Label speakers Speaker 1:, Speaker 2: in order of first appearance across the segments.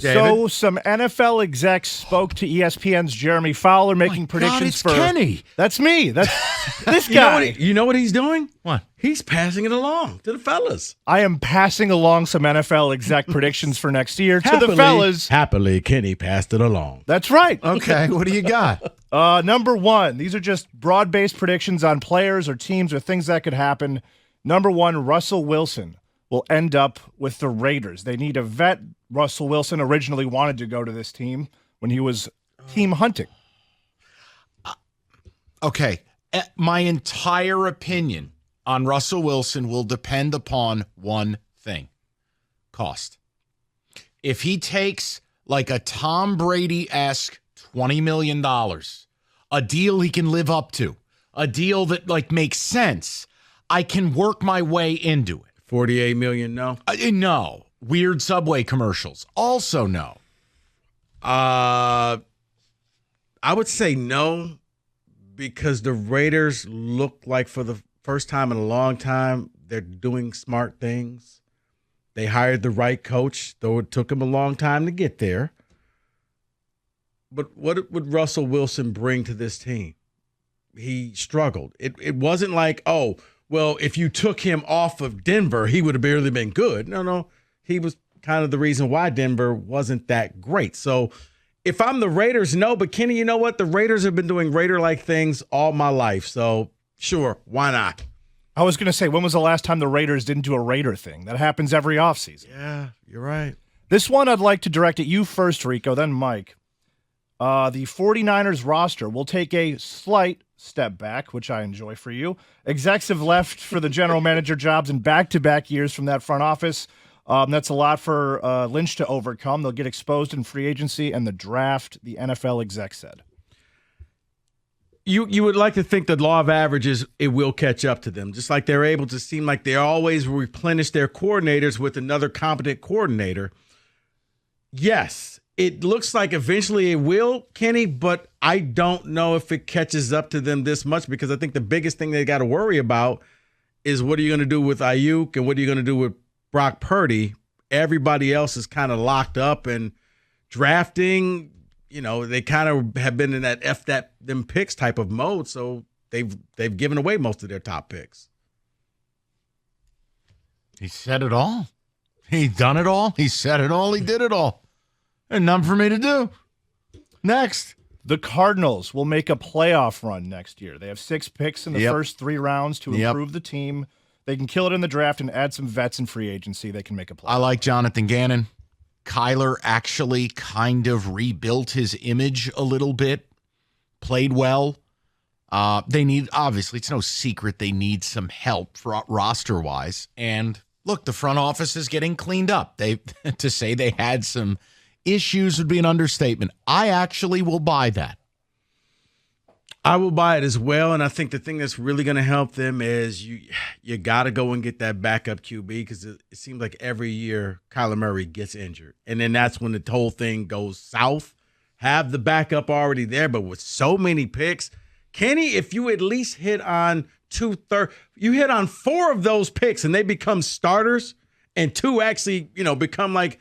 Speaker 1: So some NFL execs spoke to ESPN's Jeremy Fowler making predictions for
Speaker 2: Kenny.
Speaker 1: That's me. That's this guy.
Speaker 2: You know what he's doing?
Speaker 3: What?
Speaker 2: He's passing it along to the fellas.
Speaker 1: I am passing along some NFL exec predictions for next year to the fellas.
Speaker 2: Happily, Kenny passed it along.
Speaker 1: That's right.
Speaker 3: Okay, what do you got?
Speaker 1: Number one, these are just broad-based predictions on players or teams or things that could happen. Number one, Russell Wilson will end up with the Raiders. They need a vet. Russell Wilson originally wanted to go to this team when he was team hunting.
Speaker 3: Okay, my entire opinion on Russell Wilson will depend upon one thing: cost. If he takes like a Tom Brady-esque $20 million, a deal he can live up to, a deal that like makes sense, I can work my way into it.
Speaker 2: 48 million, no?
Speaker 3: No. Weird Subway commercials, also no.
Speaker 2: I would say no, because the Raiders look like for the first time in a long time, they're doing smart things. They hired the right coach, though it took him a long time to get there. But what would Russell Wilson bring to this team? He struggled. It wasn't like, oh, well, if you took him off of Denver, he would have barely been good. No. He was kind of the reason why Denver wasn't that great. So if I'm the Raiders, no. But, Kenny, you know what? The Raiders have been doing Raider-like things all my life. So, sure, why not?
Speaker 1: I was going to say, when was the last time the Raiders didn't do a Raider thing? That happens every offseason.
Speaker 2: Yeah, you're right.
Speaker 1: This one I'd like to direct at you first, Rico, then Mike. The 49ers roster will take a slight step back, which I enjoy for you. Execs have left for the general manager jobs in back-to-back years from that front office. That's a lot for Lynch to overcome. They'll get exposed in free agency and the draft, the NFL exec said.
Speaker 2: You would like to think the law of averages, it will catch up to them. Just like they're able to seem like they always replenish their coordinators with another competent coordinator. Yes, it looks like eventually it will, Kenny, but I don't know if it catches up to them this much, because I think the biggest thing they got to worry about is what are you going to do with Ayuk and what are you going to do with Brock Purdy. Everybody else is kind of locked up, and drafting, they kind of have been in that them picks type of mode. So they've given away most of their top picks.
Speaker 3: He said it all. He done it all. He said it all. He did it all. And none for me to do. Next.
Speaker 1: The Cardinals will make a playoff run next year. They have 6 picks in the first 3 rounds to improve the team. They can kill it in the draft and add some vets in free agency. They can make a play.
Speaker 3: I like Jonathan Gannon. Kyler actually kind of rebuilt his image a little bit, played well. They need, obviously, it's no secret they need some help for roster-wise. And look, the front office is getting cleaned up. To say they had some issues would be an understatement. I actually will buy that.
Speaker 2: I will buy it as well, and I think the thing that's really going to help them is you got to go and get that backup QB, because it seems like every year Kyler Murray gets injured, and then that's when the whole thing goes south. Have the backup already there, but with so many picks, Kenny, if you at least hit on 2/3, you hit on 4 of those picks, and they become starters, and 2 actually become like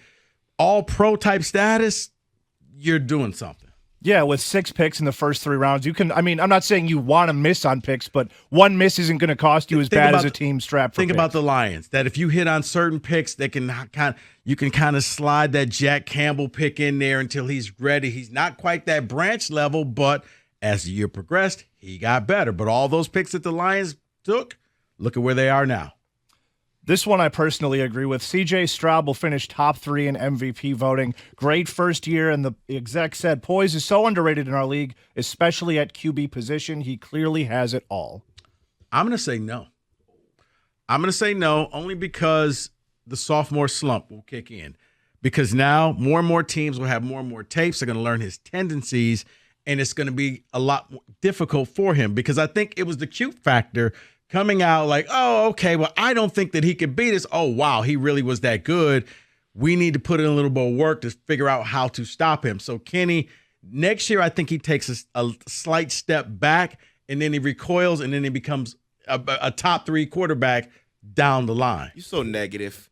Speaker 2: all-pro type status, you're doing something.
Speaker 1: Yeah, with 6 picks in the first 3 rounds, you can. I mean, I'm not saying you want to miss on picks, but one miss isn't going to cost you as bad as a team strapped for
Speaker 2: Think
Speaker 1: picks.
Speaker 2: about the Lions, that if you hit on certain picks, you can kind of slide that Jack Campbell pick in there until he's ready. He's not quite that branch level, but as the year progressed, he got better. But all those picks that the Lions took, look at where they are now.
Speaker 1: This one I personally agree with. C.J. Stroud will finish top 3 in MVP voting. Great first year, and the exec said poise is so underrated in our league, especially at QB position. He clearly has it all.
Speaker 2: I'm going to say no. I'm going to say no only because the sophomore slump will kick in. Because now more and more teams will have more and more tapes. They're going to learn his tendencies, and it's going to be a lot more difficult for him, because I think it was the cute factor coming out like, oh, okay, well, I don't think that he could beat us. Oh, wow, he really was that good. We need to put in a little bit of work to figure out how to stop him. So, Kenny, next year I think he takes a slight step back, and then he recoils, and then he becomes a top 3 quarterback down the line.
Speaker 4: You're so negative.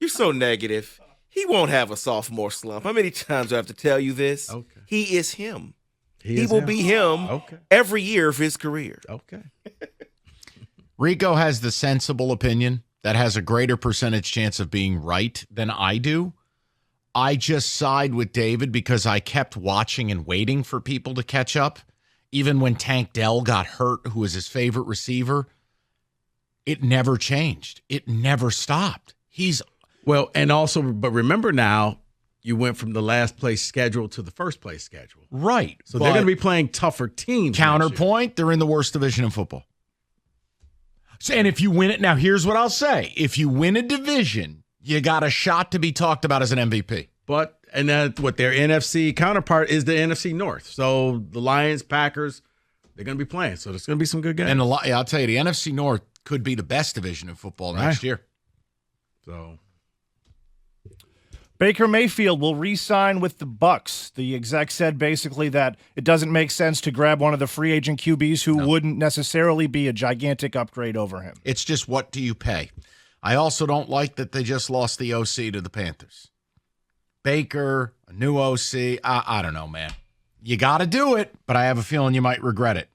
Speaker 4: You're so negative. He won't have a sophomore slump. How many times do I have to tell you this?
Speaker 2: Okay.
Speaker 4: He is him. He
Speaker 2: is
Speaker 4: will
Speaker 2: him.
Speaker 4: be him
Speaker 2: Okay.
Speaker 4: every year of his career.
Speaker 2: Okay.
Speaker 3: Rico has the sensible opinion that has a greater percentage chance of being right than I do. I just side with David because I kept watching and waiting for people to catch up. Even when Tank Dell got hurt, who was his favorite receiver, it never changed. It never stopped.
Speaker 2: Well, and also, but remember now, you went from the last place schedule to the first place schedule.
Speaker 3: Right.
Speaker 2: So they're going to be playing tougher teams.
Speaker 3: Counterpoint, they're in the worst division in football. So, and if you win it, now here's what I'll say. If you win a division, you got a shot to be talked about as an MVP.
Speaker 2: But, and then what their NFC counterpart is the NFC North. So the Lions, Packers, they're going to be playing. So there's going to be some good games.
Speaker 3: And I'll tell you, the NFC North could be the best division in football next year.
Speaker 2: So
Speaker 1: Baker Mayfield will re-sign with the Bucs. The exec said basically that it doesn't make sense to grab one of the free agent QBs who wouldn't necessarily be a gigantic upgrade over him.
Speaker 3: It's just, what do you pay? I also don't like that they just lost the OC to the Panthers. Baker, a new OC, I don't know, man. You got to do it, but I have a feeling you might regret it.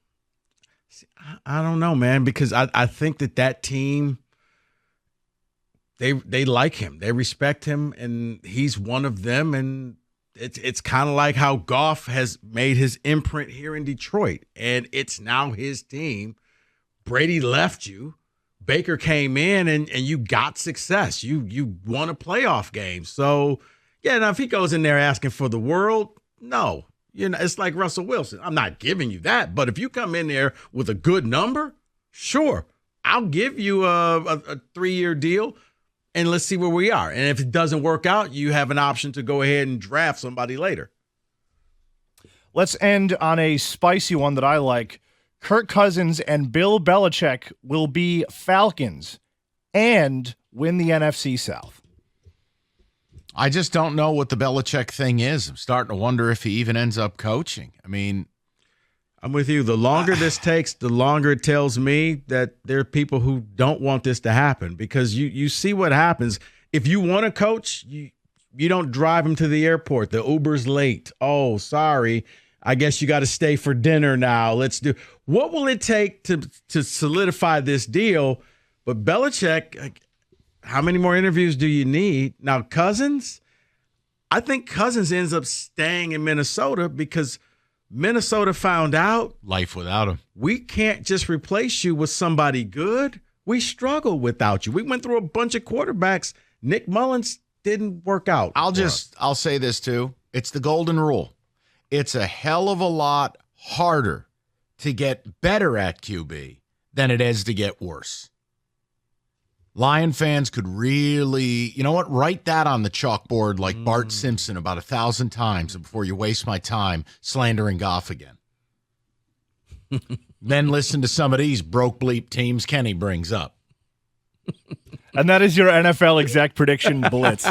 Speaker 2: I don't know, man, because I think that team, they like him. They respect him, and he's one of them. And it's kind of like how Goff has made his imprint here in Detroit, and it's now his team. Brady left you. Baker came in, and you got success. You won a playoff game. So, yeah, now if he goes in there asking for the world, no. It's like Russell Wilson. I'm not giving you that. But if you come in there with a good number, sure, I'll give you a 3-year deal. And let's see where we are. And if it doesn't work out, you have an option to go ahead and draft somebody later.
Speaker 1: Let's end on a spicy one that I like. Kirk Cousins and Bill Belichick will be Falcons and win the NFC South.
Speaker 3: I just don't know what the Belichick thing is. I'm starting to wonder if he even ends up coaching. I mean,
Speaker 2: I'm with you. The longer this takes, the longer it tells me that there are people who don't want this to happen, because you see what happens. If you want to coach, you don't drive him to the airport. The Uber's late. Oh, sorry. I guess you got to stay for dinner now. Let's do. What will it take to solidify this deal? But Belichick, how many more interviews do you need? Now, Cousins, I think Cousins ends up staying in Minnesota because Minnesota found out
Speaker 3: life without him.
Speaker 2: We can't just replace you with somebody good. We struggle without you. We went through a bunch of quarterbacks. Nick Mullins didn't work out.
Speaker 3: I'll say this too. It's the golden rule. It's a hell of a lot harder to get better at QB than it is to get worse. Lion fans could really, write that on the chalkboard like Bart Simpson about 1,000 times before you waste my time slandering Goff again. Then listen to some of these broke bleep teams Kenny brings up.
Speaker 1: And that is your NFL exec prediction blitz.